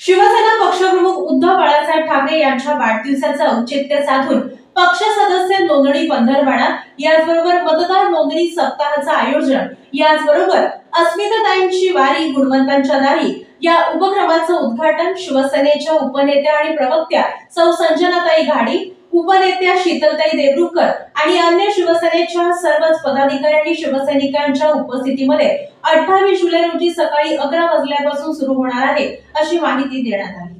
शिवसेना पक्षप्रमुख उद्धव बाळासाहेब ठाकरे यांच्या वाढदिवसाचं औचित्य साधून पक्ष सदस्य नोंदणी पंधरवडा, याचबरोबर मतदार नोंदणी सप्ताहाचं आयोजन, याचबरोबर अस्मिताताईंची वारी गुणवंतांच्या दारी या उपक्रमाचं उद्घाटन शिवसेनेच्या उपनेत्या आणि प्रवक्त्या सौ संजनाताई घाडी, उपनेत्या शीतलताई देवरुखकर आणि अन्य शिवसेनेच्या सर्वच पदाधिकारी आणि शिवसैनिकांच्या उपस्थितीमध्ये 28 जुलै रोजी सकाळी 11 वाजल्यापासून सुरू होणार आहे, अशी माहिती देण्यात आली।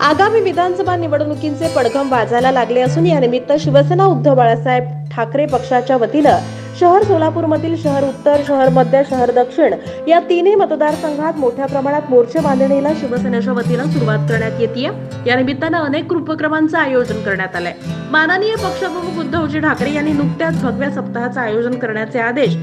आगामी विधानसभा निवडणुकींचे पडघम वाजायला लागले असून या निमित्त शिवसेना उद्धव बाळासाहेब ठाकरे पक्षाच्या वतीनं शहर सोलापूरमधील शहर उत्तर, शहर मध्य, शहर दक्षिण या तिन्ही मतदारसंघात मोठ्या प्रमाणात मोर्चे बांधणीला शिवसेनेच्या वतीनं सुरुवात करण्यात येते। या निमित्तानं अनेक उपक्रमांचं आयोजन करण्यात आलंय। माननीय पक्षप्रमुख उद्धवजी ठाकरे यांनी नुकत्याच भगव्या सप्ताहाचं आयोजन करण्याचे आदेश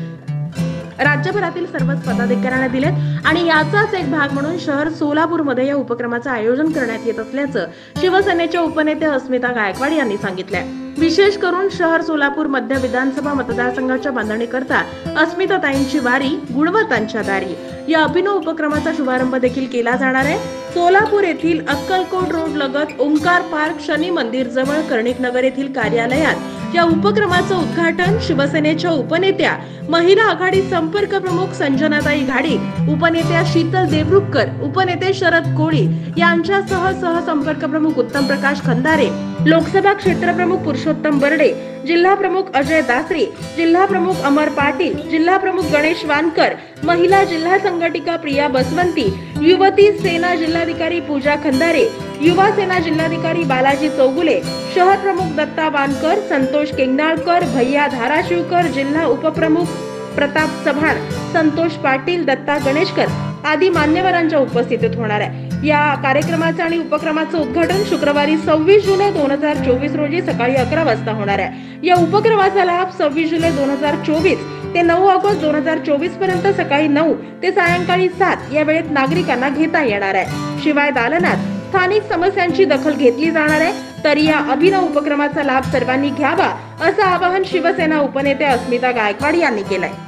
राज्यभरातील सर्वच पदाधिकाऱ्यांना दिलेत आणि याचाच एक भाग म्हणून शहर सोलापूरमध्ये या उपक्रमाचं आयोजन करण्यात येत असल्याचं शिवसेनेच्या उपनेत्या अस्मिता गायकवाड यांनी सांगितलंय। विशेष करून शहर सोलापूर मध्य विधानसभा मतदारसंघाच्या बांधणीकरता अस्मिताताईंची वारी गुणवंतांच्या दारी या अभिनव उपक्रमाचा शुभारंभ देखील केला जाणार आहे। सोलापूर येथील अक्कलकोट रोड लगत ओंकार पार्क शनी मंदिर जवळ कर्णिक नगर येथील कार्यालयात या उपक्रमाचं उद्घाटन शिवसेनेच्या उपनेत्या महिला आघाडी संपर्क प्रमुख संजनाताई घाडी, उपनेत्या शीतल देवरुखकर, उपनेते शरद कोळी यांच्यासह सहसंपर्क प्रमुख उत्तम प्रकाश खंदारे, लोकसभा क्षेत्र प्रमुख पुरुषोत्तम बर्डे, जिल्हा प्रमुख अजय दासरी, जिल्हा प्रमुख अमर पाटील, जिल्हा प्रमुख गणेश वानकर, महिला जिल्हा संघटिका प्रिया बसवंती, युवती सेना जिल्हाधिकारी पूजा खंदारे, युवा सेना जिल्हाधिकारी बालाजी चौगुले, शहर प्रमुख दत्ता वानकर, संतोष केंगनाळकर, भैया धाराशिवकर, जिल्हा उपप्रमुख प्रताप चव्हाण, संतोष पाटील, दत्ता गणेशकर आदी मान्यवरांच्या उपस्थितीत होणार आहे। या कार्यक्रमाचं आणि उपक्रमाचं उद्घाटन शुक्रवारी 26 जुलै 2024 रोजी सकाळी 11 वाजता होणार आहे। या उपक्रमाचा लाभ 26 जुलै 2024 ते 9 ऑगस्ट 2024 पर्यंत सकाळी 9 ते सायंकाळी 7 या वेळेत नागरिकांना घेता येणार आहे। शिवाय दालनात स्थानिक समस्यांची दखल घेतली जाणार आहे। तर या अभिनव उपक्रमाचा लाभ सर्वांनी घ्यावा असं आवाहन शिवसेना उपनेते अस्मिता गायकवाड यांनी केलंय।